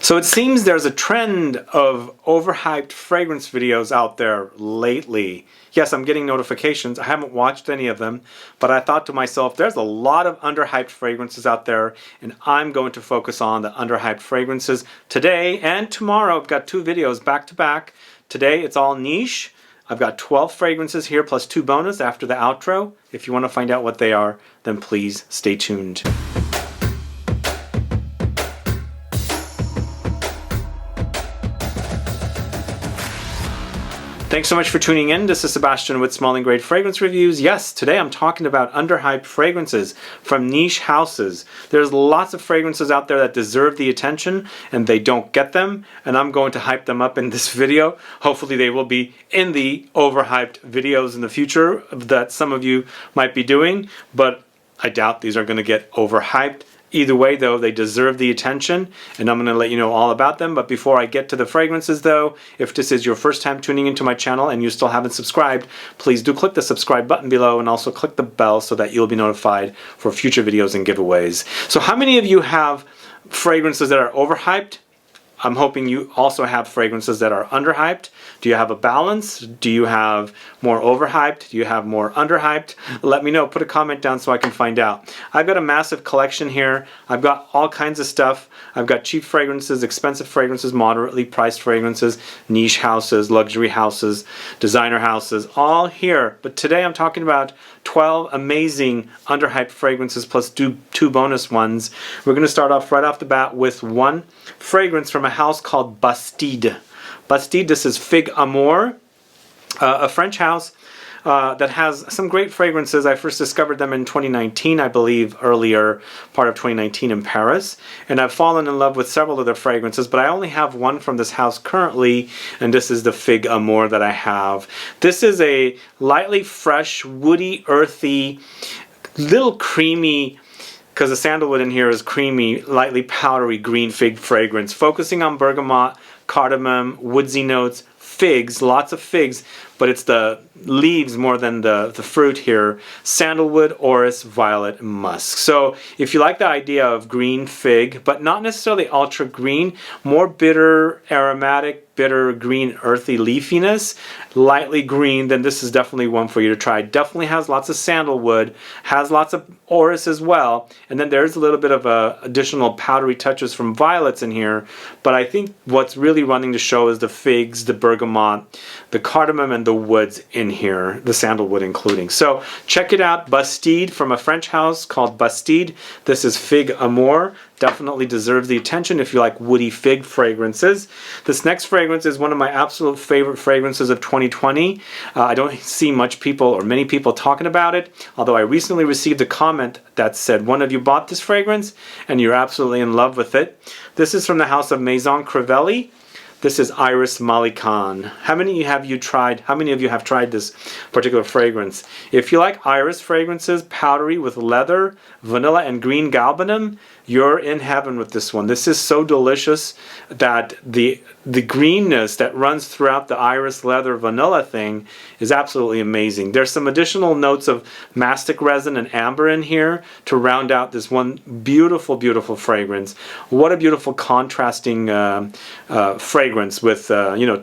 So it seems there's a trend of overhyped fragrance videos out there lately. Yes, I'm getting notifications. I haven't watched any of them, but I thought to myself, there's a lot of underhyped fragrances out there, and I'm going to focus on the underhyped fragrances today and tomorrow. I've got 2 videos back to back. Today it's all niche. I've got 12 fragrances here plus 2 bonus after the outro. If you want to find out what they are, then please stay tuned. Thanks so much for tuning in. This is Sebastian with Smelling Great Fragrance Reviews. Yes, today I'm talking about underhyped fragrances from niche houses. There's lots of fragrances out there that deserve the attention and they don't get them, and I'm going to hype them up in this video. Hopefully they will be in the overhyped videos in the future that some of you might be doing, but I doubt these are going to get overhyped. Either way though, they deserve the attention, and I'm going to let you know all about them. But before I get to the fragrances though, if this is your first time tuning into my channel and you still haven't subscribed, please do click the subscribe button below and also click the bell so that you'll be notified for future videos and giveaways. So how many of you have fragrances that are overhyped? I'm hoping you also have fragrances that are underhyped. Do you have a balance? Do you have more overhyped? Do you have more underhyped? Let me know. Put a comment down so I can find out. I've got a massive collection here. I've got all kinds of stuff. I've got cheap fragrances, expensive fragrances, moderately priced fragrances, niche houses, luxury houses, designer houses, all here. But today I'm talking about 12 amazing underhyped fragrances plus 2 bonus ones. We're going to start off right off the bat with one fragrance from a house called BASTIDE. BASTIDE, this is FIGUE AMOUR, a French house that has some great fragrances. I first discovered them in 2019, I believe, earlier part of 2019 in Paris, and I've fallen in love with several of their fragrances, but I only have one from this house currently, and this is the FIGUE AMOUR that I have. This is a lightly fresh, woody, earthy, little creamy, because the sandalwood in here is creamy, lightly powdery green fig fragrance, focusing on bergamot, cardamom, woodsy notes, figs, lots of figs, but it's the leaves more than the fruit here. Sandalwood, orris, violet, and musk. So if you like the idea of green fig, but not necessarily ultra green, more bitter, aromatic, bitter, green, earthy leafiness, lightly green, then this is definitely one for you to try. Definitely has lots of sandalwood, has lots of orris as well, and then there's a little bit of additional powdery touches from violets in here, but I think what's really running the show is the figs, the bergamot, the cardamom, and the woods in here, the sandalwood including. So check it out, BASTIDE, from a French house called BASTIDE. This is FIGUE AMOUR. Definitely deserves the attention if you like woody fig fragrances. This next fragrance is one of my absolute favorite fragrances of 2020. I don't see much people or many people talking about it, although I recently received a comment that said one of you bought this fragrance and you're absolutely in love with it. This is from the house of MAISON CRIVELLI. This is Iris MALIKHAN. How many of you have tried this particular fragrance? If you like Iris fragrances, powdery with leather, vanilla, and green galbanum, you're in heaven with this one. This is so delicious that the greenness that runs throughout the iris leather vanilla thing is absolutely amazing. There's some additional notes of mastic resin and amber in here to round out this one beautiful, beautiful fragrance. What a beautiful contrasting fragrance with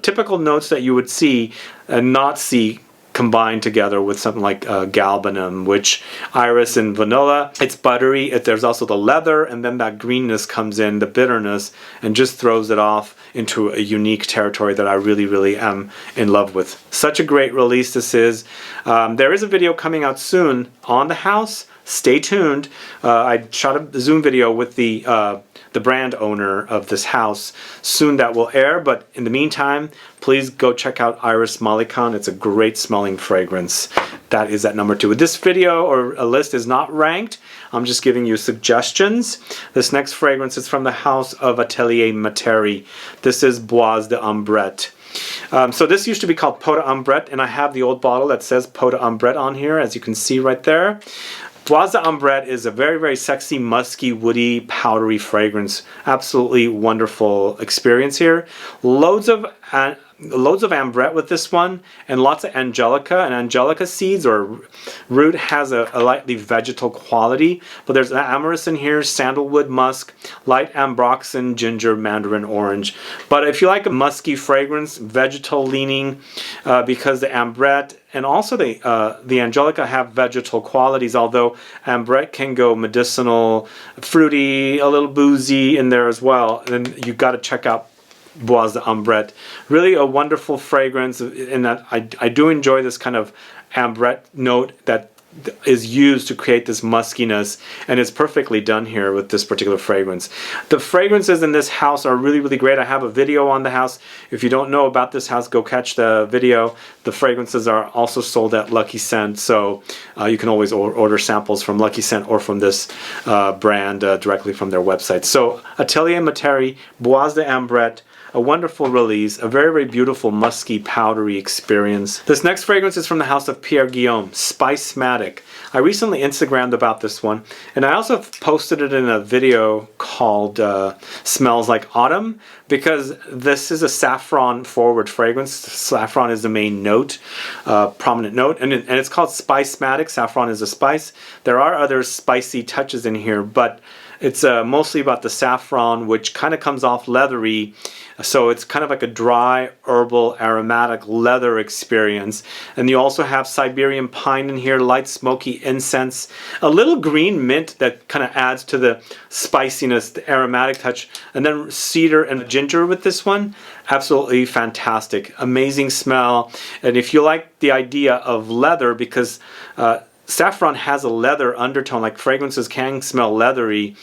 typical notes that you would see and not see combined together with something like galbanum, which iris and vanilla, it's buttery. There's also the leather, and then that greenness comes in, the bitterness, and just throws it off into a unique territory that I really, really am in love with. Such a great release this is. There is a video coming out soon on the house. Stay tuned. I shot a Zoom video with the brand owner of this house. Soon that will air, but in the meantime, please go check out Iris MALIKHAN. It's a great smelling fragrance. That is at number 2. This video or a list is not ranked. I'm just giving you suggestions. This next fragrance is from the house of Atelier MATERI. This is Bois de Ambrette. So this used to be called Peau d'Ambrette, and I have the old bottle that says Peau d'Ambrette on here, as you can see right there. Bois de Ambrette is a very, very sexy, musky, woody, powdery fragrance. Absolutely wonderful experience here. Loads of loads of Ambrette with this one, and lots of Angelica. And Angelica seeds or root has a lightly vegetal quality, but there's Amyris in here, Sandalwood, Musk, light Ambroxan, ginger, Mandarin, orange. But if you like a musky fragrance, vegetal leaning, because the Ambrette and also the Angelica have vegetal qualities, although Ambrette can go medicinal, fruity, a little boozy in there as well. Then you got to check out BOIS Ambrette. Really a wonderful fragrance in that I do enjoy this kind of Ambrette note that is used to create this muskiness, and it's perfectly done here with this particular fragrance. The fragrances in this house are really, really great. I have a video on the house. If you don't know about this house, go catch the video. The fragrances are also sold at Lucky Scent, so you can always order samples from Lucky Scent or from this brand directly from their website. So Atelier Materi, BOIS Ambrette, a wonderful release, a very, very beautiful musky powdery experience. This next fragrance is from the house of Pierre Guillaume, SPICEMATIC. I recently Instagrammed about this one, and I also posted it in a video called Smells Like Autumn, because this is a saffron forward fragrance. Saffron is the main note, prominent note, and it's called SPICEMATIC. Saffron is a spice. There are other spicy touches in here, but it's mostly about the saffron, which kind of comes off leathery. So it's kind of like a dry, herbal, aromatic leather experience. And you also have Siberian pine in here, light smoky incense, a little green mint that kind of adds to the spiciness, the aromatic touch, and then cedar and ginger with this one. Absolutely fantastic, amazing smell. And if you like the idea of leather, because saffron has a leather undertone, like fragrances can smell leathery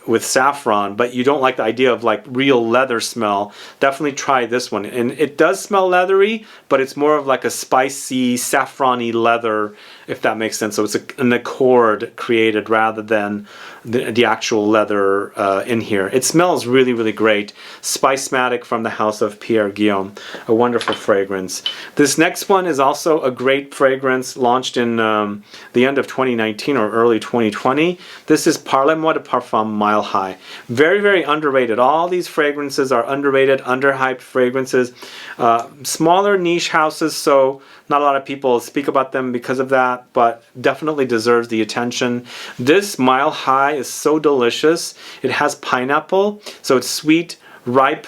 with saffron, but you don't like the idea of like real leather smell, definitely try this one. And it does smell leathery, but it's more of like a spicy, saffron-y leather, if that makes sense. So it's an accord created rather than the actual leather in here. It smells really, really great. SPICEMATIC from the house of Pierre Guillaume, a wonderful fragrance. This next one is also a great fragrance, launched in the end of 2019 or early 2020. This is Parle-moi de Parfum Mile High. Very, very underrated. All these fragrances are underrated, underhyped fragrances. Smaller niche houses, so not a lot of people speak about them because of that, but definitely deserves the attention. This Mile High is so delicious. It has pineapple, so it's sweet, ripe,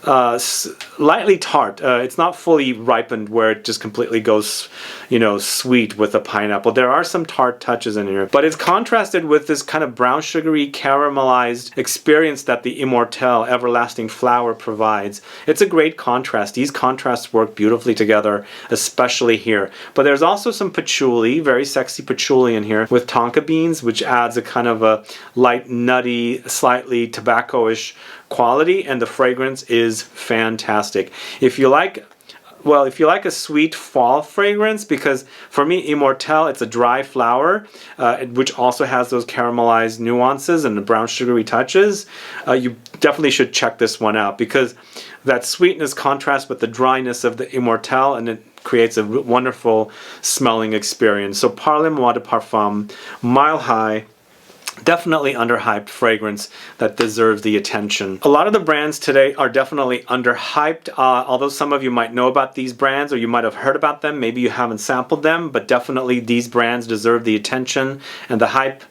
lightly tart. It's not fully ripened where it just completely goes, you know, sweet with the pineapple. There are some tart touches in here, but it's contrasted with this kind of brown sugary caramelized experience that the Immortelle Everlasting Flower provides. It's a great contrast. These contrasts work beautifully together, especially here. But there's also some patchouli, very sexy patchouli in here with tonka beans, which adds a kind of a light, nutty, slightly tobacco-ish quality, and the fragrance is fantastic. If you like, well, if you like a sweet fall fragrance, because for me, Immortelle, it's a dry flower, which also has those caramelized nuances and the brown sugary touches, you definitely should check this one out, because that sweetness contrasts with the dryness of the Immortelle, and it creates a wonderful smelling experience. So Parle-moi de Parfum, Mile High, definitely underhyped fragrance that deserves the attention. A lot of the brands today are definitely underhyped, although some of you might know about these brands or you might have heard about them. Maybe you haven't sampled them, but definitely these brands deserve the attention and the hype,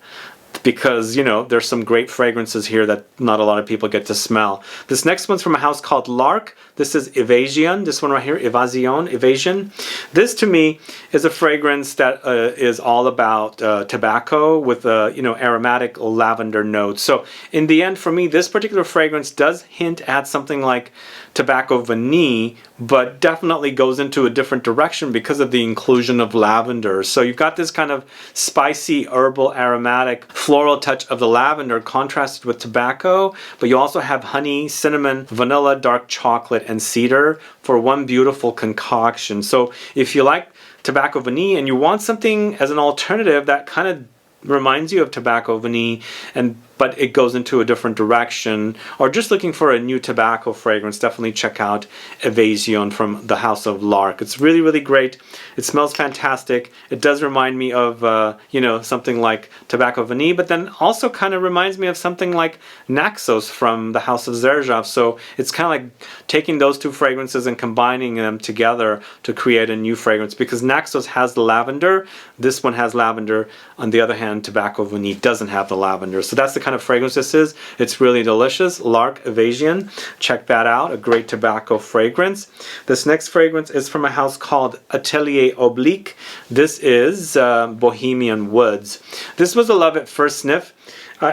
because, you know, there's some great fragrances here that not a lot of people get to smell. This next one's from a house called L'Arc. This is Evasion. This one right here, Evasion. This to me is a fragrance that is all about tobacco with you know, aromatic lavender notes. So in the end, for me, this particular fragrance does hint at something like tobacco vanille, but definitely goes into a different direction because of the inclusion of lavender. So you've got this kind of spicy, herbal, aromatic, floral touch of the lavender contrasted with tobacco, but you also have honey, cinnamon, vanilla, dark chocolate, and cedar for one beautiful concoction. So if you like tobacco vanille and you want something as an alternative that kind of reminds you of tobacco vanille, and but it goes into a different direction, or just looking for a new tobacco fragrance, definitely check out Evasion from the House of Lark. It's really, really great. It smells fantastic. It does remind me of, you know, something like Tobacco Vanille, but then also kind of reminds me of something like Naxos from the House of Xerjaf. So it's kind of like taking those two fragrances and combining them together to create a new fragrance, because Naxos has the lavender, this one has lavender. On the other hand, Tobacco Vanille doesn't have the lavender. So that's the kind of fragrance this is. It's really delicious. Lark Evasion, check that out, a great tobacco fragrance. This next fragrance is from a house called Atelier Oblique. This is Bohemian Woods. This was a love at first sniff,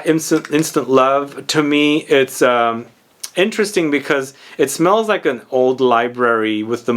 instant love. To me, it's interesting because it smells like an old library with the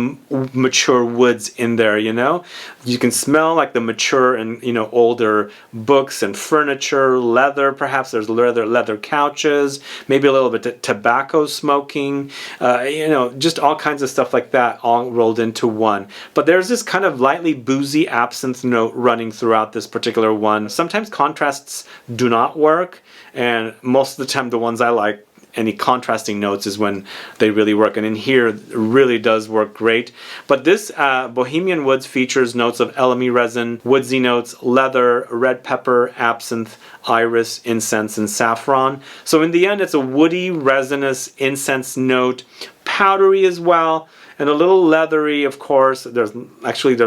mature woods in there, you know? You can smell like the mature and, you know, older books and furniture, leather, perhaps there's leather couches, maybe a little bit of tobacco smoking, you know, just all kinds of stuff like that all rolled into one. But there's this kind of lightly boozy absinthe note running throughout this particular one. Sometimes contrasts do not work, and most of the time the ones I like, any contrasting notes is when they really work, and in here it really does work great. But this Bohemian Woods features notes of elemi resin, woodsy notes, leather, red pepper, absinthe, iris, incense, and saffron. So in the end, it's a woody, resinous incense note, powdery as well, and a little leathery, of course. There's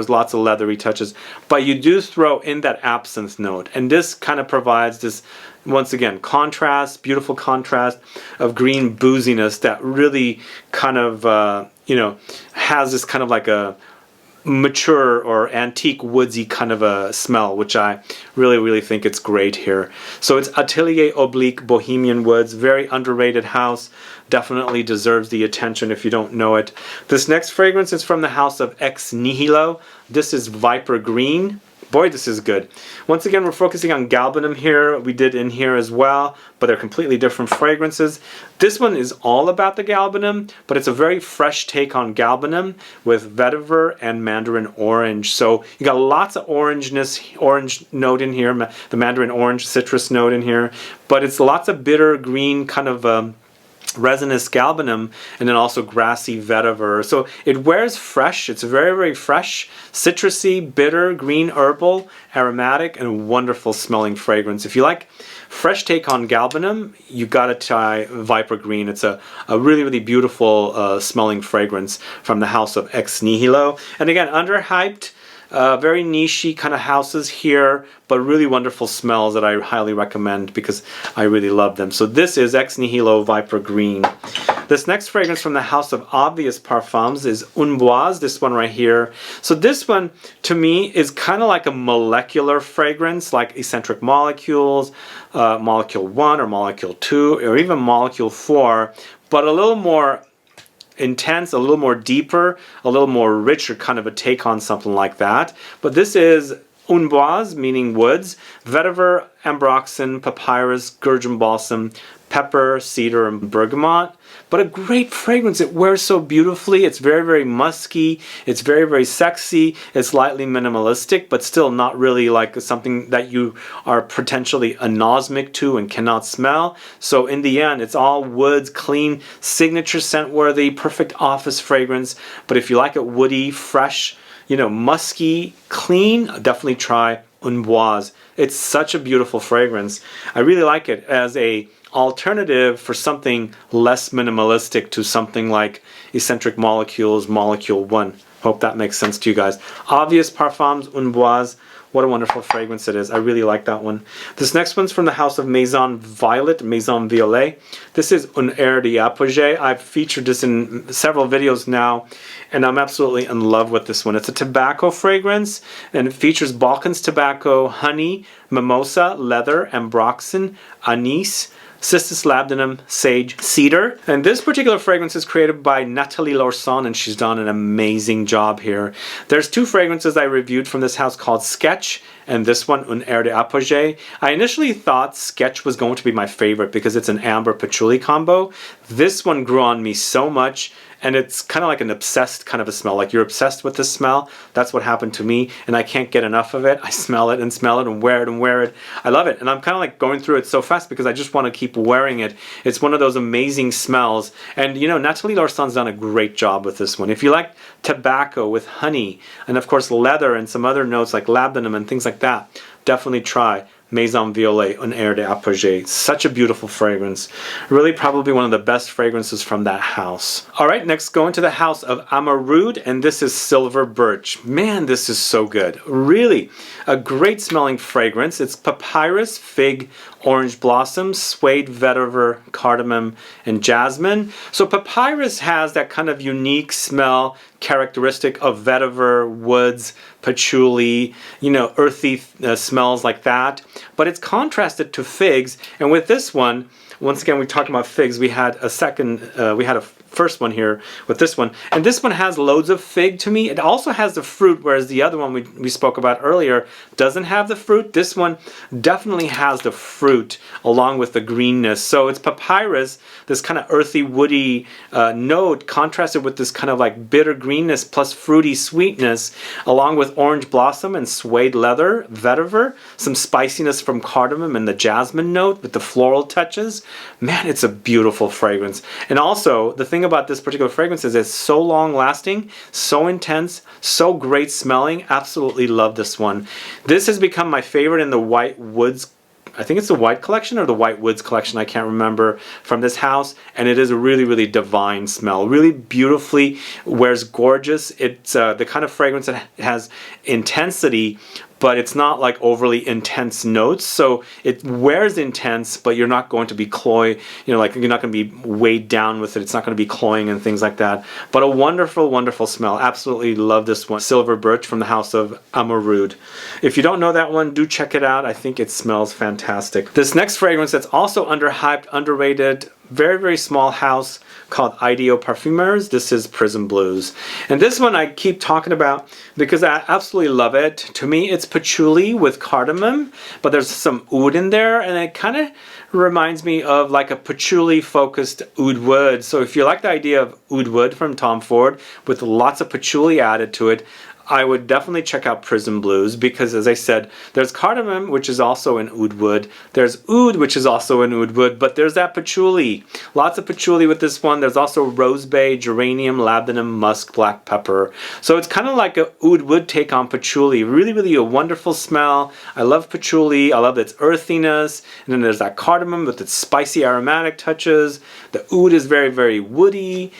lots of leathery touches, but you do throw in that absinthe note, and this kind of provides this, once again, contrast, beautiful contrast of green booziness that really kind of, you know, has this kind of like a mature or antique woodsy kind of a smell, which I really think it's great here. So it's Atelier Oblique Bohemian Woods, very underrated house, definitely deserves the attention if you don't know it. This next fragrance is from the house of Ex Nihilo. This is Viper Green. Boy, this is good. Once again, we're focusing on Galbanum here. We did in here as well, but they're completely different fragrances. This one is all about the Galbanum, but it's a very fresh take on Galbanum with vetiver and Mandarin orange. So you got lots of orangeness, orange note in here, the Mandarin orange citrus note in here, but it's lots of bitter green kind of resinous Galbanum, and then also grassy vetiver. So it wears fresh. It's very fresh, citrusy, bitter, green, herbal, aromatic, and wonderful smelling fragrance. If you like fresh take on Galbanum, you gotta try Viper Green. It's a really beautiful smelling fragrance from the house of Ex Nihilo. And again, underhyped, very niche-y kind of houses here, but really wonderful smells that I highly recommend because I really love them. So this is Ex Nihilo Viper Green. This next fragrance from the house of Obvious Parfums is Unboise, this one right here. So this one, to me, is kind of like a molecular fragrance, like Eccentric Molecules, Molecule 1 or Molecule 2, or even Molecule 4, but a little more intense, a little more deeper, a little more richer kind of a take on something like that. But this is Unboise, meaning woods, vetiver, ambroxan, papyrus, gurgeon balsam, pepper, cedar, and bergamot. But a great fragrance. It wears so beautifully. It's very musky. It's very sexy. It's lightly minimalistic, but still not really like something that you are potentially anosmic to and cannot smell. So in the end, it's all woods, clean, signature scent worthy, perfect office fragrance. But if you like it woody, fresh, you know, musky, clean, definitely try Unboise. It's such a beautiful fragrance. I really like it as a alternative for something less minimalistic to something like Eccentric Molecules, Molecule 1. Hope that makes sense to you guys. Obvious Parfums, Unboise. What a wonderful fragrance it is. I really like that one. This next one's from the house of Maison Violet, Maison Violet. This is Un Air d'Apogée. I've featured this in several videos now, and I'm absolutely in love with this one. It's a tobacco fragrance, and it features Balkans tobacco, honey, mimosa, leather, ambroxan, anise, Cistus labdanum, sage, cedar. And this particular fragrance is created by Nathalie Lorson, and she's done an amazing job here. There's two fragrances I reviewed from this house called Sketch and this one, Un Air d'Apogée. I initially thought Sketch was going to be my favorite because it's an amber patchouli combo. This one grew on me so much, and it's kind of like an obsessed kind of a smell. Like you're obsessed with this smell. That's what happened to me, and I can't get enough of it. I smell it and wear it and wear it. I love it, and I'm kind of like going through it so fast because I just want to keep wearing it. It's one of those amazing smells, and you know, Nathalie Laursan's done a great job with this one. If you like tobacco with honey, and of course leather and some other notes like labdanum and things like that, definitely try Maison Violet Un Air d'Apogée. Such a beautiful fragrance. Really probably one of the best fragrances from that house. Alright, next going to the house of AMOUR, and this is Silver Birch. Man, this is so good. Really a great smelling fragrance. It's papyrus, fig, orange blossom, suede, vetiver, cardamom, and jasmine. So papyrus has that kind of unique smell characteristic of vetiver, woods, patchouli, you know, earthy smells like that. But it's contrasted to figs, and with this one, once again, we talked about figs. We had a first one here with this one, and this one has loads of fig to me. It also has the fruit, whereas the other one we spoke about earlier doesn't have the fruit. This one definitely has the fruit along with the greenness. So it's papyrus, this kind of earthy, woody note, contrasted with this kind of like bitter greenness plus fruity sweetness, along with orange blossom and suede leather, vetiver, some spiciness from cardamom and the jasmine note with the floral touches. Man, it's a beautiful fragrance. And also, the thing about this particular fragrance is it's so long lasting, so intense, so great smelling. Absolutely love this one. This has become my favorite in the White Woods, I think it's the White collection or the White Woods collection, I can't remember, from this house, and it is a really, really divine smell. Really beautifully, wears gorgeous. It's the kind of fragrance that has intensity, but it's not like overly intense notes. So it wears intense, but you're not going to be cloy, you know, like you're not going to be weighed down with it. It's not going to be cloying and things like that. But a wonderful, wonderful smell. Absolutely love this one. Silver Birch from the house of AMOUR. If you don't know that one, do check it out. I think it smells fantastic. This next fragrance that's also underhyped, underrated, very, very small house called Ideo Parfumeurs. This is Prism Blues. And this one I keep talking about because I absolutely love it. To me, it's patchouli with cardamom, but there's some oud in there, and it kind of reminds me of like a patchouli focused oud wood. So if you like the idea of oud wood from Tom Ford with lots of patchouli added to it, I would definitely check out Prism Blues because, as I said, there's cardamom, which is also an oud wood. There's oud, which is also an oud wood, but there's that patchouli. Lots of patchouli with this one. There's also rose bay, geranium, labdanum, musk, black pepper. So it's kind of like a oud wood take on patchouli. Really, really a wonderful smell. I love patchouli. I love its earthiness. And then there's that cardamom with its spicy aromatic touches. The oud is very, very woody.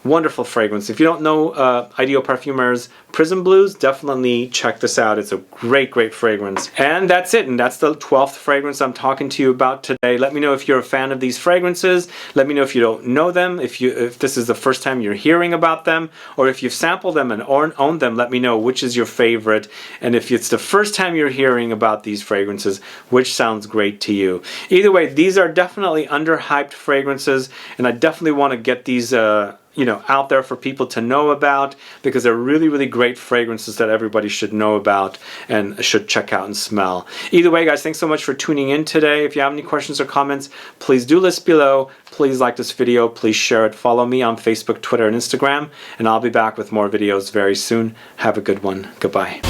Wonderful fragrance. If you don't know Ideo Parfumeurs Prism Blues, definitely check this out. It's a great, great fragrance. And that's it. And that's the 12th fragrance I'm talking to you about today. Let me know if you're a fan of these fragrances. Let me know if you don't know them. If this is the first time you're hearing about them, or if you've sampled them and owned them, let me know which is your favorite. And if it's the first time you're hearing about these fragrances, which sounds great to you. Either way, these are definitely underhyped fragrances, and I definitely want to get these you know, out there for people to know about because they're really, really great fragrances that everybody should know about and should check out and smell. Either way, guys, thanks so much for tuning in today. If you have any questions or comments, please do list below. Please like this video. Please share it. Follow me on Facebook, Twitter, and Instagram, and I'll be back with more videos very soon. Have a good one. Goodbye.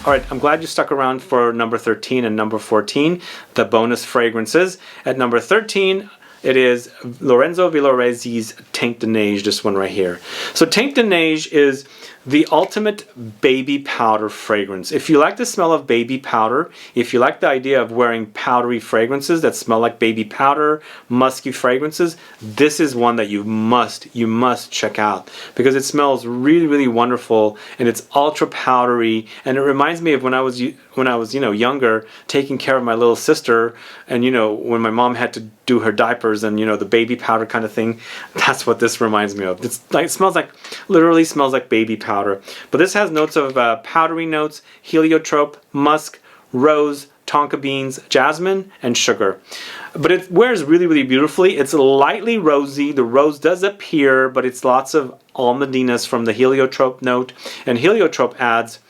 Alright, I'm glad you stuck around for number 13 and number 14, the bonus fragrances. At number 13, it is Lorenzo Villoresi's Teint de Neige, this one right here. So Teint de Neige is the ultimate baby powder fragrance. If you like the smell of baby powder, if you like the idea of wearing powdery fragrances that smell like baby powder, musky fragrances, this is one that you must check out because it smells really, really wonderful, and it's ultra powdery, and it reminds me of when I was you know, younger, taking care of my little sister, and you know, when my mom had to do her diapers and you know, the baby powder kind of thing. That's what this reminds me of. It's like, it smells like, literally smells like baby powder. But this has notes of powdery notes, heliotrope, musk, rose, tonka beans, jasmine, and sugar. But it wears really, really beautifully. It's lightly rosy. The rose does appear, but it's lots of almondiness from the heliotrope note. And heliotrope adds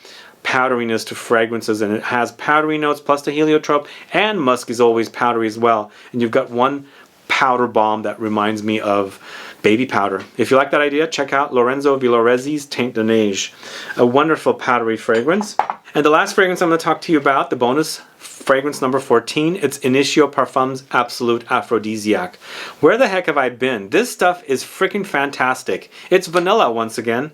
powderiness to fragrances, and it has powdery notes plus the heliotrope, and musk is always powdery as well. And you've got one powder bomb that reminds me of baby powder. If you like that idea, check out Lorenzo Villoresi's Teint de Neige, a wonderful powdery fragrance. And the last fragrance I'm going to talk to you about, the bonus fragrance number 14, it's Initio Parfums Absolute Aphrodisiac. Where the heck have I been? This stuff is freaking fantastic. It's vanilla once again.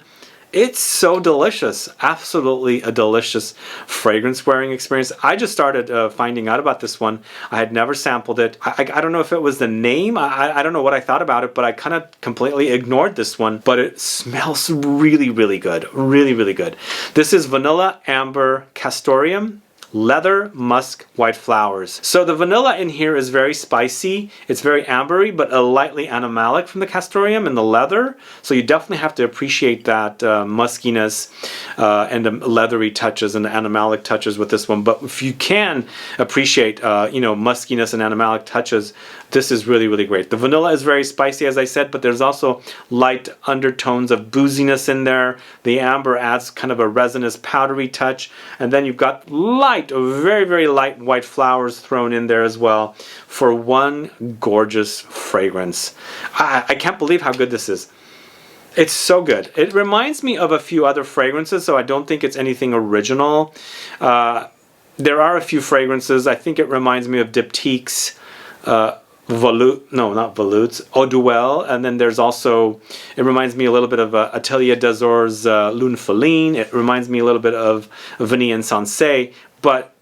It's so delicious. Absolutely a delicious fragrance wearing experience. I just started finding out about this one. I had never sampled it. I don't know if it was the name. I don't know what I thought about it, but I kind of completely ignored this one. But it smells really, really good. Really, really good. This is Vanilla Amber Castoreum, Leather, Musk, White Flowers. So the vanilla in here is very spicy. It's very ambery, but a lightly animalic from the castoreum and the leather. So you definitely have to appreciate that muskiness and the leathery touches and the animalic touches with this one. But if you can appreciate, you know, muskiness and animalic touches, this is really, really great. The vanilla is very spicy, as I said, but there's also light undertones of booziness in there. The amber adds kind of a resinous, powdery touch. And then you've got light, very, very light white flowers thrown in there as well for one gorgeous fragrance. I can't believe how good this is. It's so good. It reminds me of a few other fragrances, so I don't think it's anything original. There are a few fragrances. I think it reminds me of Diptyque's Eau Duel, and then there's also, it reminds me a little bit of Atelier d'Azur's Lune Feline. It reminds me a little bit of Vanille Insensé, but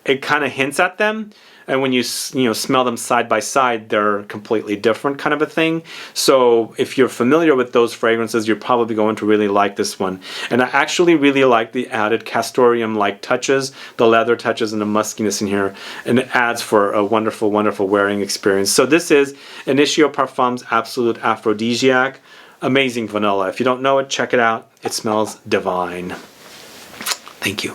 it kind of hints at them, and when you smell them side by side, they're completely different kind of a thing. So if you're familiar with those fragrances, you're probably going to really like this one. And I actually really like the added castoreum-like touches, the leather touches, and the muskiness in here, and it adds for a wonderful, wonderful wearing experience. So this is Initio Parfums Absolute Aphrodisiac. Amazing vanilla. If you don't know it, check it out. It smells divine. Thank you.